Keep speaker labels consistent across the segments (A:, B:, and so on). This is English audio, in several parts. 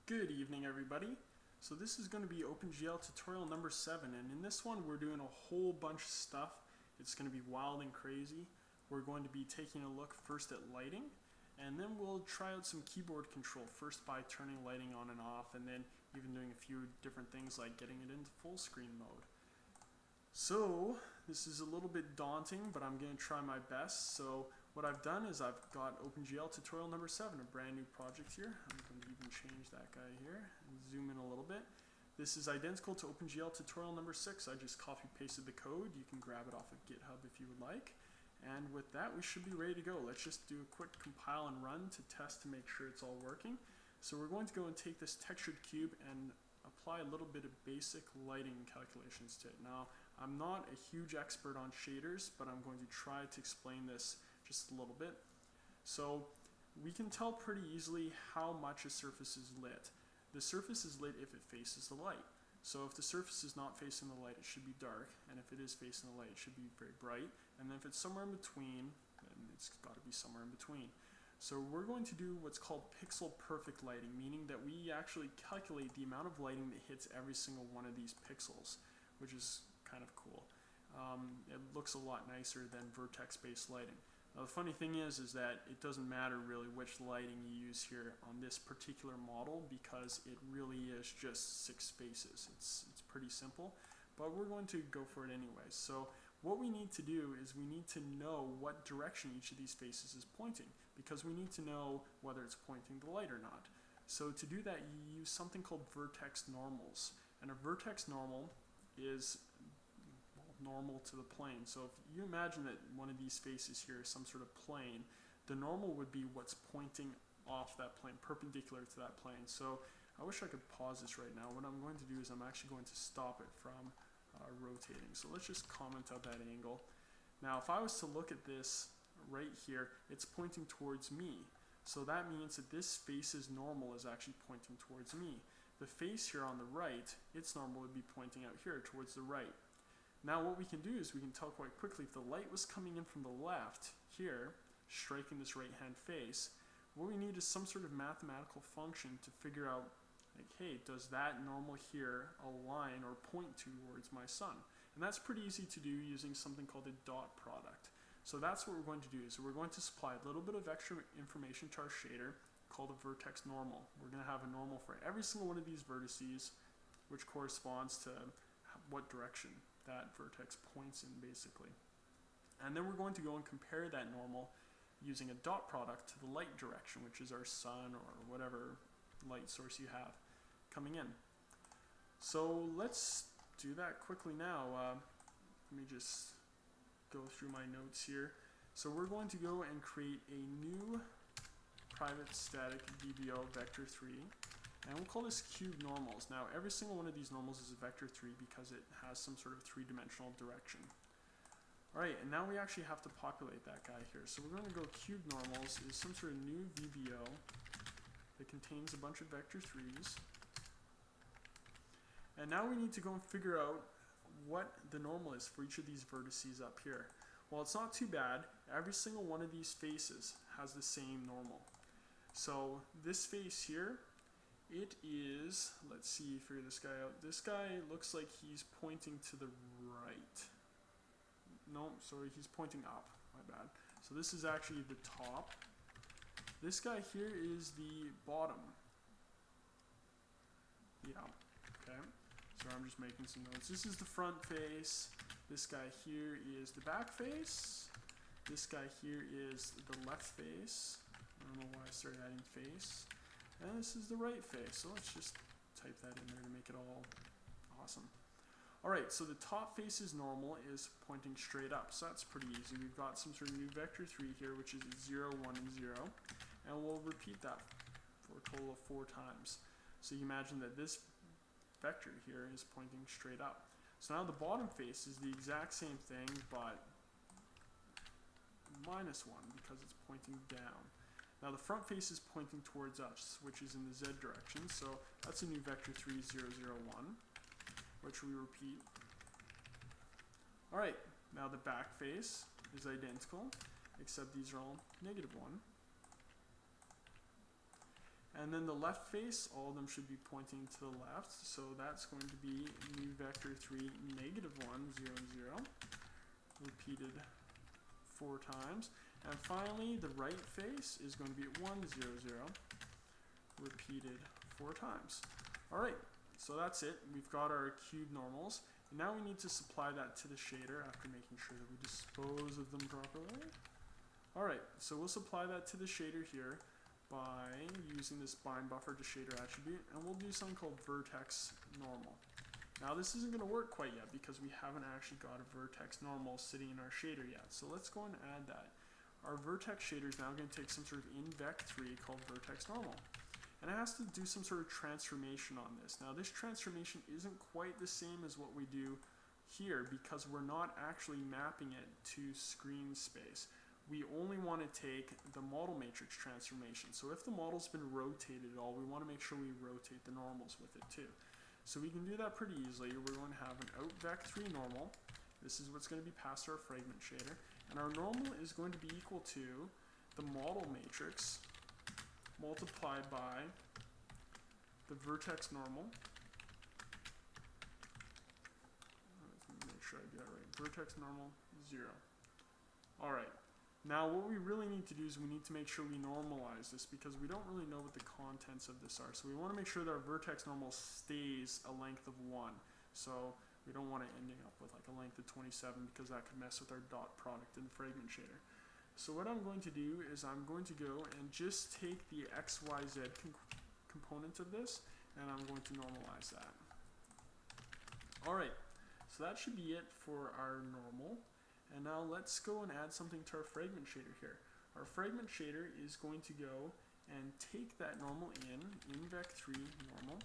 A: Good evening, everybody. So this is going to be OpenGL tutorial number 7, and in this one we're doing a whole bunch of stuff. It's going to be wild and crazy. We're going to be taking a look first at lighting, and then we'll try out some keyboard control, first by turning lighting on and off, and then even doing a few different things like getting it into full screen mode. So this is a little bit daunting, but I'm going to try my best. So what I've done is I've got OpenGL tutorial number 7, a brand new project here. I'm going to even change that guy here and zoom in a little bit. This is identical to OpenGL tutorial number 6. I just copy pasted the code. You can grab it off of GitHub if you would like. And with that, we should be ready to go. Let's just do a quick compile and run to test to make sure it's all working. So we're going to go and take this textured cube and apply a little bit of basic lighting calculations to it. Now, I'm not a huge expert on shaders, but I'm going to try to explain this just a little bit. So we can tell pretty easily how much a surface is lit. The surface is lit if it faces the light. So if the surface is not facing the light, it should be dark, and if it is facing the light, it should be very bright. And then if it's somewhere in between, then it's got to be somewhere in between. So we're going to do what's called pixel perfect lighting, meaning that we actually calculate the amount of lighting that hits every single one of these pixels, which is kind of cool. It looks a lot nicer than vertex-based lighting. Now the funny thing is that it doesn't matter really which lighting you use here on this particular model, because it really is just 6 faces. It's pretty simple, but we're going to go for it anyway. So what we need to do is we need to know what direction each of these faces is pointing, because we need to know whether it's pointing the light or not. So to do that, you use something called vertex normals, and a vertex normal is normal to the plane. So if you imagine that one of these faces here is some sort of plane, the normal would be what's pointing off that plane, perpendicular to that plane. So I wish I could pause this right now. What I'm going to do is I'm actually going to stop it from rotating. So let's just comment out that angle. Now if I was to look at this right here, it's pointing towards me. So that means that this face's normal is actually pointing towards me. The face here on the right, its normal would be pointing out here towards the right. Now what we can do is we can tell quite quickly if the light was coming in from the left here, striking this right hand face, what we need is some sort of mathematical function to figure out, like, hey, does that normal here align or point towards my sun? And that's pretty easy to do using something called a dot product. So that's what we're going to do. So we're going to supply a little bit of extra information to our shader called a vertex normal. We're going to have a normal for every single one of these vertices, which corresponds to what direction that vertex points in, basically. And then we're going to go and compare that normal using a dot product to the light direction, which is our sun or whatever light source you have coming in. So let's do that quickly now. Let me just go through my notes here. So we're going to go and create a new private static VBO vector3, and we'll call this cube normals. Now every single one of these normals is a vector 3 because it has some sort of 3-dimensional direction. Alright, and now we actually have to populate that guy here. So we're going to go cube normals is some sort of new VBO that contains a bunch of vector 3s. And now we need to go and figure out what the normal is for each of these vertices up here. Well, it's not too bad. Every single one of these faces has the same normal. So this face here, it is, let's see, figure this guy out. This guy looks like he's pointing to the right. No, sorry, he's pointing up, my bad. So this is actually the top. This guy here is the bottom. Yeah, okay. So I'm just making some notes. This is the front face. This guy here is the back face. This guy here is the left face. I don't know why I started adding face. And this is the right face. So let's just type that in there to make it all awesome. Alright, so the top face's normal is pointing straight up. So that's pretty easy. We've got some sort of new vector 3 here, which is 0, 1, and 0. And we'll repeat that for a total of 4 times. So you imagine that this vector here is pointing straight up. So now the bottom face is the exact same thing, but -1 because it's pointing down. Now the front face is pointing towards us, which is in the Z direction, so that's a new vector 3, 0, 0, 1, which we repeat. Alright, now the back face is identical, except these are all -1. And then the left face, all of them should be pointing to the left. So that's going to be new vector 3, -1, 0, 0, repeated 4 times. And finally, the right face is going to be 1, 0, 0, repeated 4 times. All right, so that's it. We've got our cube normals. And now we need to supply that to the shader after making sure that we dispose of them properly. All right, so we'll supply that to the shader here by using this bind buffer to shader attribute, and we'll do something called vertex normal. Now this isn't going to work quite yet because we haven't actually got a vertex normal sitting in our shader yet. So let's go and add that. Our vertex shader is now going to take some sort of invec3 called vertex normal. And it has to do some sort of transformation on this. Now this transformation isn't quite the same as what we do here because we're not actually mapping it to screen space. We only want to take the model matrix transformation. So if the model's been rotated at all, we want to make sure we rotate the normals with it too. So we can do that pretty easily. We're going to have an outvec3 normal. This is what's going to be passed to our fragment shader. And our normal is going to be equal to the model matrix multiplied by the vertex normal. Let me make sure I do that right. Vertex normal 0. All right. Now what we really need to do is we need to make sure we normalize this because we don't really know what the contents of this are. So we want to make sure that our vertex normal stays a length of 1. So we don't want it ending up with like a length of 27 because that could mess with our dot product in the fragment shader. So what I'm going to do is I'm going to go and just take the XYZ component of this and I'm going to normalize that. Alright, so that should be it for our normal. And now let's go and add something to our fragment shader here. Our fragment shader is going to go and take that normal in vec3 normal.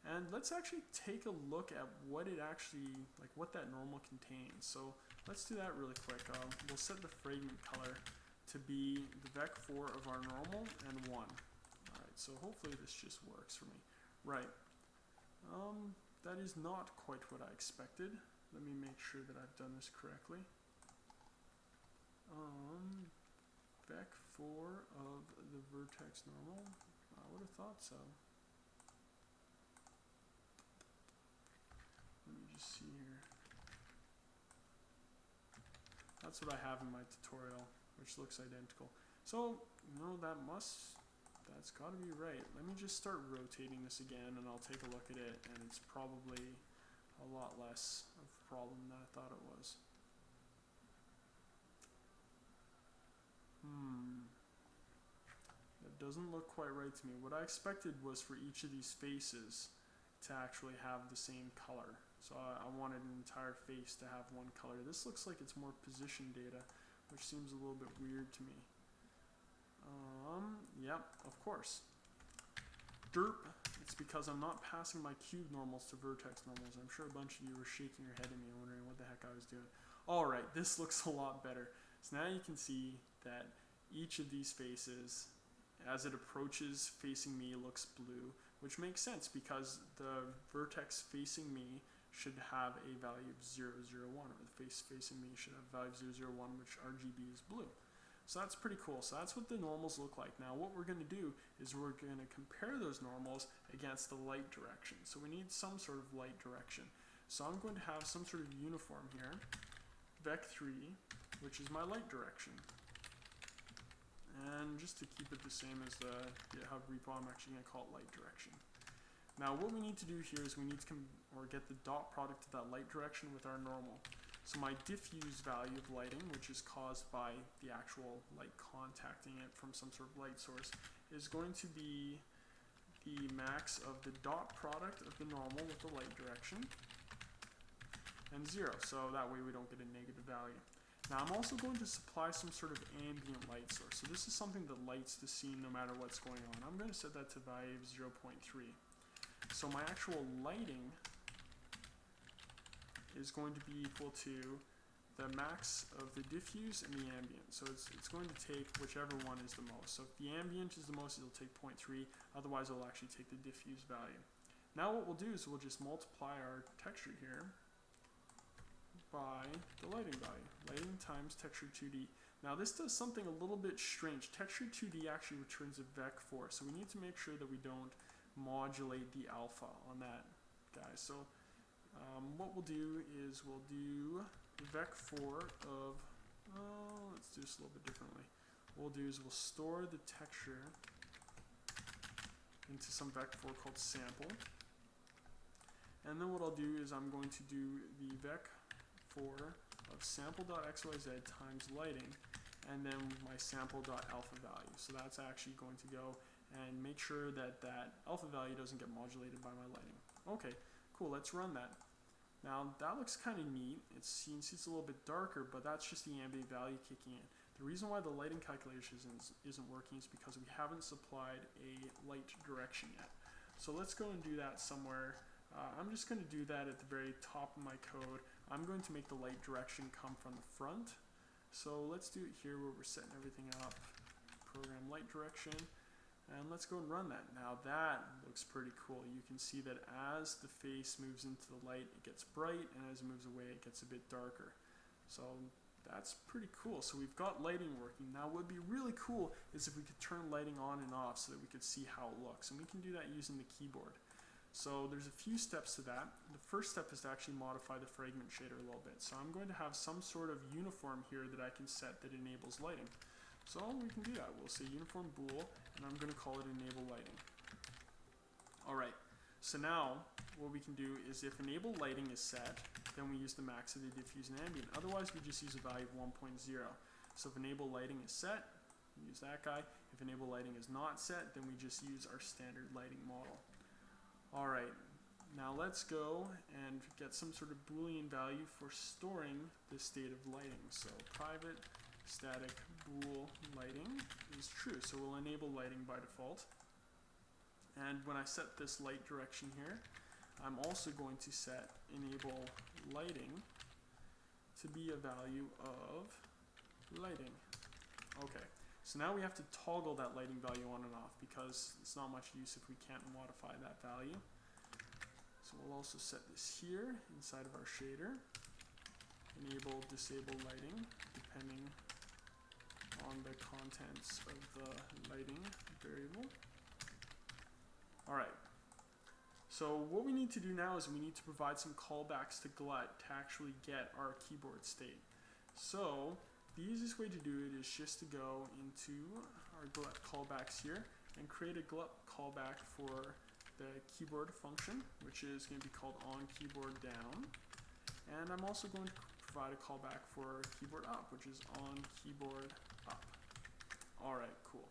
A: And let's actually take a look at what it actually, like what that normal contains. So let's do that really quick. We'll set the fragment color to be the vec4 of our normal and 1. Alright, so hopefully this just works for me. Right. That is not quite what I expected. Let me make sure that I've done this correctly. Vec4 of the vertex normal. I would have thought so. Let me just see here. That's what I have in my tutorial, which looks identical. So, that's got to be right. Let me just start rotating this again and I'll take a look at it, and it's probably a lot less of a problem than I thought it was. That doesn't look quite right to me. What I expected was for each of these faces to actually have the same color. So I wanted an entire face to have one color. This looks like it's more position data, which seems a little bit weird to me. Yep, of course. Derp. It's because I'm not passing my cube normals to vertex normals. I'm sure a bunch of you were shaking your head at me wondering what the heck I was doing. Alright, this looks a lot better. So now you can see that each of these faces, as it approaches facing me, looks blue, which makes sense because the vertex facing me should have a value of 0, 0, 1, or the face facing me should have a value of 0, 0, 1, which RGB is blue. So that's pretty cool. So that's what the normals look like. Now what we're going to do is we're going to compare those normals against the light direction. So we need some sort of light direction. So I'm going to have some sort of uniform here, vec3, which is my light direction. And just to keep it the same as the GitHub repo, I'm actually going to call it light direction. Now what we need to do here is we need to get the dot product of that light direction with our normal. So my diffuse value of lighting, which is caused by the actual light contacting it from some sort of light source, is going to be the max of the dot product of the normal with the light direction, and 0, so that way we don't get a negative value. Now I'm also going to supply some sort of ambient light source. So this is something that lights the scene no matter what's going on. I'm going to set that to value of 0.3. So my actual lighting is going to be equal to the max of the diffuse and the ambient. So it's going to take whichever one is the most. So if the ambient is the most, it'll take 0.3. Otherwise, it'll actually take the diffuse value. Now what we'll do is we'll just multiply our texture here by the lighting value. Lighting times texture 2D. Now this does something a little bit strange. Texture 2D actually returns a vec4, so we need to make sure that we don't modulate the alpha on that guy. So what we'll do is we'll do vec4 of, let's do this a little bit differently. What we'll do is we'll store the texture into some vec4 called sample. And then what I'll do is I'm going to do the vec4 of sample.xyz times lighting, and then my sample.alpha value. So that's actually going to go and make sure that that alpha value doesn't get modulated by my lighting. Okay, cool, let's run that. Now that looks kind of neat. You can see it's a little bit darker, but that's just the ambient value kicking in. The reason why the lighting calculation isn't working is because we haven't supplied a light direction yet. So let's go and do that somewhere. I'm just going to do that at the very top of my code. I'm going to make the light direction come from the front. So let's do it here where we're setting everything up. Program light direction. And let's go and run that. Now that looks pretty cool. You can see that as the face moves into the light, it gets bright, and as it moves away, it gets a bit darker. So that's pretty cool. So we've got lighting working. Now what would be really cool is if we could turn lighting on and off so that we could see how it looks. And we can do that using the keyboard. So there's a few steps to that. The first step is to actually modify the fragment shader a little bit. So I'm going to have some sort of uniform here that I can set that enables lighting. So we can do that. We'll say uniform bool, and I'm going to call it enable lighting. Alright, so now what we can do is if enable lighting is set, then we use the max of the diffuse and ambient. Otherwise, we just use a value of 1.0. So if enable lighting is set, we use that guy. If enable lighting is not set, then we just use our standard lighting model. Alright, now let's go and get some sort of Boolean value for storing the state of lighting. So private static bool lighting is true, so we'll enable lighting by default. And when I set this light direction here, I'm also going to set enable lighting to be a value of lighting. Okay. So now we have to toggle that lighting value on and off because it's not much use if we can't modify that value. So we'll also set this here inside of our shader. Enable, disable lighting depending on the contents of the lighting variable. Alright. So what we need to do now is we need to provide some callbacks to GLUT to actually get our keyboard state. So the easiest way to do it is just to go into our GLUT callbacks here and create a GLUT callback for the keyboard function, which is going to be called onKeyboardDown. And I'm also going to provide a callback for keyboard up, which is onKeyboardUp. Alright, cool.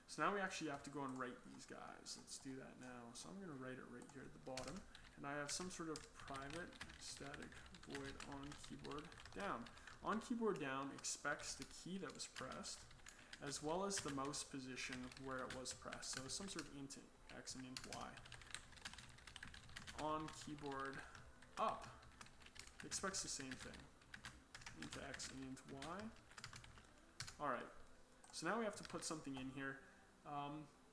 A: So now we actually have to go and write these guys. Let's do that now. So I'm going to write it right here at the bottom. And I have some sort of private static void onKeyboardDown. OnKeyboardDown expects the key that was pressed, as well as the mouse position where it was pressed. So some sort of int x and int y. OnKeyboardUp expects the same thing. Int x and int y. Alright, so now we have to put something in here.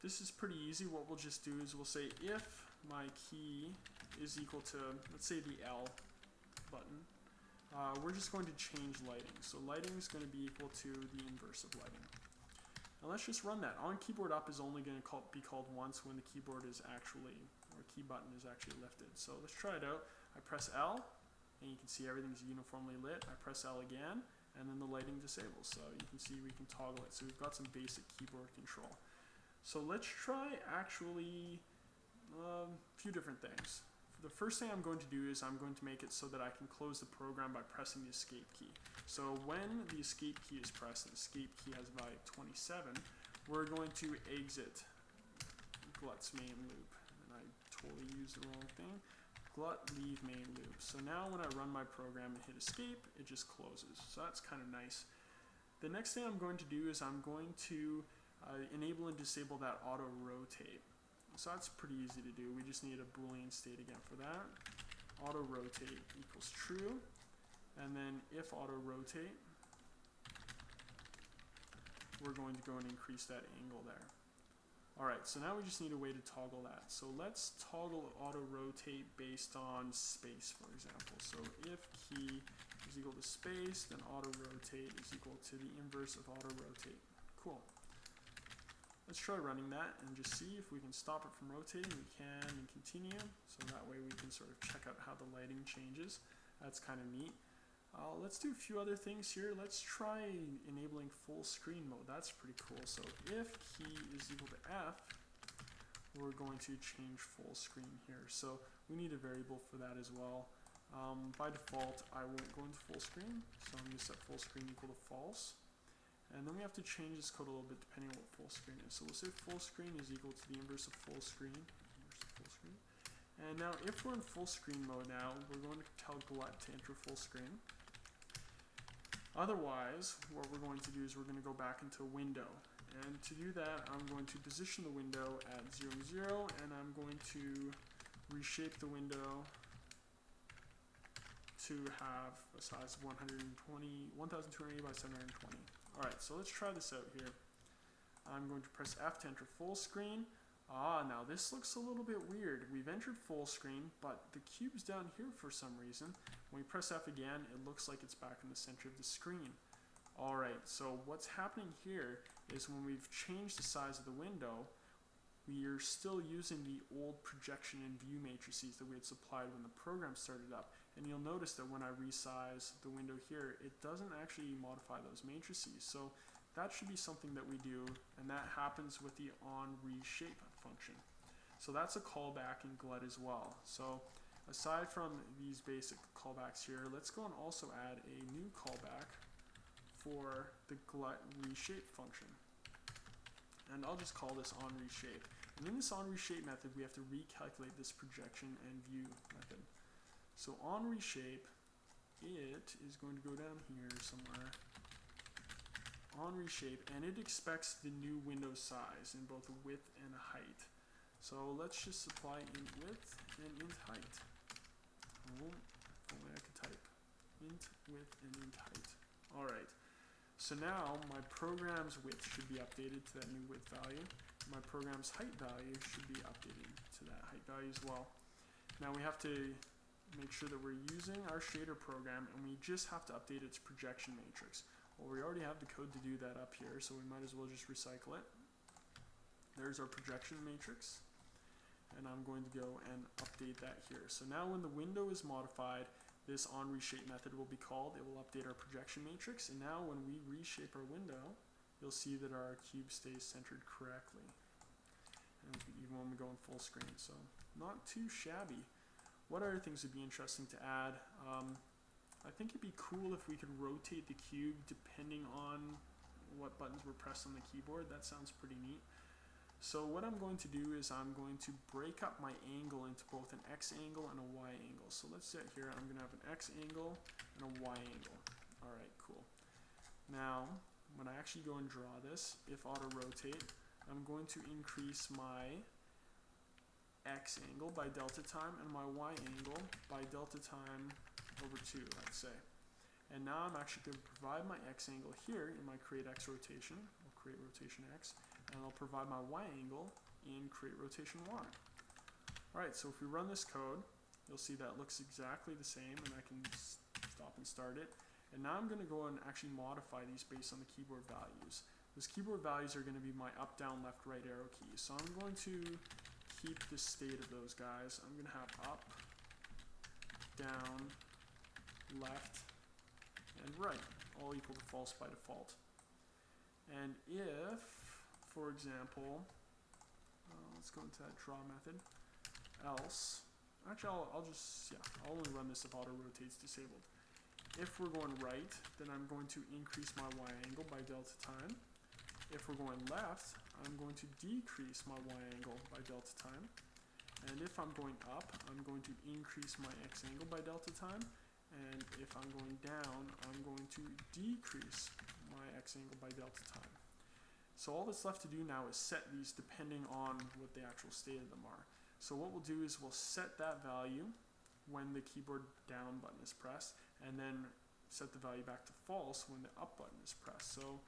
A: This is pretty easy. What we'll just do is we'll say if my key is equal to, let's say, the L button, we're just going to change lighting. So lighting is going to be equal to the inverse of lighting. Now let's just run that. OnKeyboardUp is only going to be called once when the keyboard is actually, or key button is actually lifted. So let's try it out. I press L, and you can see everything's uniformly lit. I press L again, and then the lighting disables. So you can see we can toggle it. So we've got some basic keyboard control. So let's try actually a few different things. The first thing I'm going to do is I'm going to make it so that I can close the program by pressing the escape key. So when the escape key is pressed, the escape key has a value of 27, we're going to exit GLUT's main loop. And I totally used the wrong thing. GLUT leave main loop. So now when I run my program and hit escape, it just closes. So that's kind of nice. The next thing I'm going to do is I'm going to enable and disable that auto rotate. So that's pretty easy to do. We just need a Boolean state again for that. Auto rotate equals true. And then if auto rotate, we're going to go and increase that angle there. Alright, so now we just need a way to toggle that. So let's toggle auto rotate based on space, for example. So if key is equal to space, then auto rotate is equal to the inverse of auto rotate. Cool. Let's try running that and just see if we can stop it from rotating. We can, and continue. So that way we can sort of check out how the lighting changes. That's kind of neat. Let's do a few other things here. Let's try enabling full screen mode. That's pretty cool. So if key is equal to F, we're going to change full screen here. So we need a variable for that as well. By default, I won't go into full screen. So I'm going to set full screen equal to false. And then we have to change this code a little bit depending on what full screen is. So we'll say full screen is equal to the inverse of full screen. And now if we're in full screen mode now, we're going to tell GLUT to enter full screen. Otherwise, what we're going to do is we're going to go back into a window. And to do that, I'm going to position the window at 0, 0, and I'm going to reshape the window to have a size of 1280 by 720. Alright, so let's try this out here. I'm going to press F to enter full screen. Now this looks a little bit weird. We've entered full screen, but the cube's down here for some reason. When we press F again, it looks like it's back in the center of the screen. Alright, so what's happening here is when we've changed the size of the window, we are still using the old projection and view matrices that we had supplied when the program started up. And you'll notice that when I resize the window here, it doesn't actually modify those matrices. So that should be something that we do, and that happens with the onReshape function. So that's a callback in GLUT as well. So aside from these basic callbacks here, let's go and also add a new callback for the GLUT reshape function. And I'll just call this onReshape. And in this onReshape method, we have to recalculate this projection and view method. So onReshape, it is going to go down here somewhere. OnReshape, and it expects the new window size in both width and height. So let's just supply int width and int height. Oh, only I could type int width and int height. Alright, so now my program's width should be updated to that new width value. My program's height value should be updated to that height value as well. Now we have to make sure that we're using our shader program, and we just have to update its projection matrix. Well, we already have the code to do that up here, so we might as well just recycle it. There's our projection matrix, and I'm going to go and update that here. So now when the window is modified, this onReshape method will be called. It will update our projection matrix, and now when we reshape our window, you'll see that our cube stays centered correctly, and even when we go in full screen. So not too shabby. What other things would be interesting to add? I think it'd be cool if we could rotate the cube depending on what buttons were pressed on the keyboard. That sounds pretty neat. So what I'm going to do is I'm going to break up my angle into both an X angle and a Y angle. So let's set here, I'm going to have an X angle and a Y angle. Alright, cool. Now, when I actually go and draw this, if auto rotate, I'm going to increase my X angle by delta time and my Y angle by delta time over 2, let's say. And now I'm actually going to provide my X angle here in my create X rotation. I'll create rotation X, and I'll provide my Y angle in create rotation Y. Alright, so if we run this code, you'll see that looks exactly the same, and I can stop and start it. And now I'm going to go and actually modify these based on the keyboard values. Those keyboard values are going to be my up, down, left, right arrow keys. So I'm going to keep the state of those guys. I'm going to have up, down, left, and right, all equal to false by default. And if, for example, let's go into that draw method, else, actually I'll only run this if auto rotate's disabled. If we're going right, then I'm going to increase my Y angle by delta time. If we're going left, I'm going to decrease my Y angle by delta time. And if I'm going up, I'm going to increase my X angle by delta time. And if I'm going down, I'm going to decrease my X angle by delta time. So all that's left to do now is set these depending on what the actual state of them are. So what we'll do is we'll set that value when the keyboard down button is pressed, and then set the value back to false when the up button is pressed. So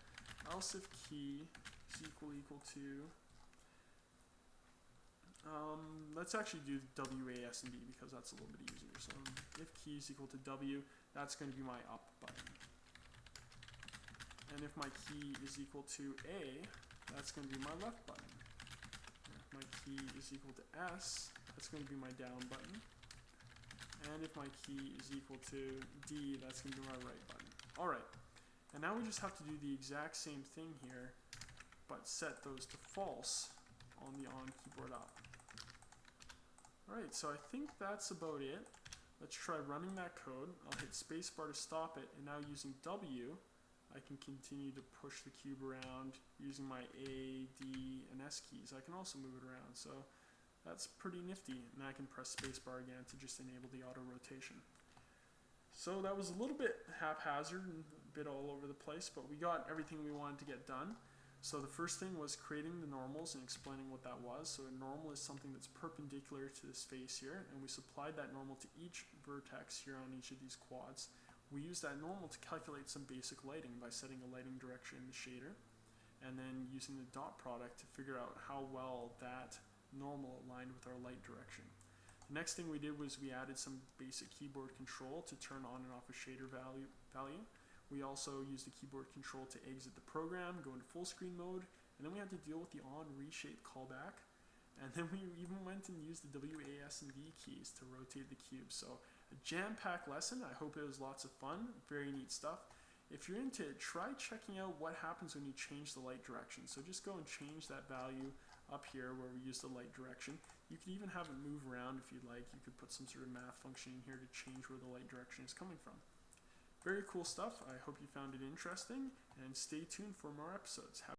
A: else if key is equal to Let's actually do WAS and D because that's a little bit easier. So if key is equal to W, that's going to be my up button. And if my key is equal to A, that's going to be my left button. And if my key is equal to S, that's going to be my down button. And if my key is equal to D, that's going to be my right button. Alright, and now we just have to do the exact same thing here, but set those to false on the on keyboard up. Alright, so I think that's about it. Let's try running that code. I'll hit spacebar to stop it, and now using W, I can continue to push the cube around using my A, D, and S keys. I can also move it around, so that's pretty nifty. And I can press spacebar again to just enable the auto rotation. So that was a little bit haphazard and a bit all over the place, but we got everything we wanted to get done. So the first thing was creating the normals and explaining what that was. So a normal is something that's perpendicular to this face here, and we supplied that normal to each vertex here on each of these quads. We used that normal to calculate some basic lighting by setting a lighting direction in the shader, and then using the dot product to figure out how well that normal aligned with our light direction. The next thing we did was we added some basic keyboard control to turn on and off a shader value. We also used the keyboard control to exit the program, go into full screen mode, and then we had to deal with the on reshape callback. And then we even went and used the WAS and D keys to rotate the cube. So a jam-packed lesson. I hope it was lots of fun. Very neat stuff. If you're into it, try checking out what happens when you change the light direction. So just go and change that value up here where we use the light direction. You could even have it move around if you'd like. You could put some sort of math function in here to change where the light direction is coming from. Very cool stuff. I hope you found it interesting, and stay tuned for more episodes.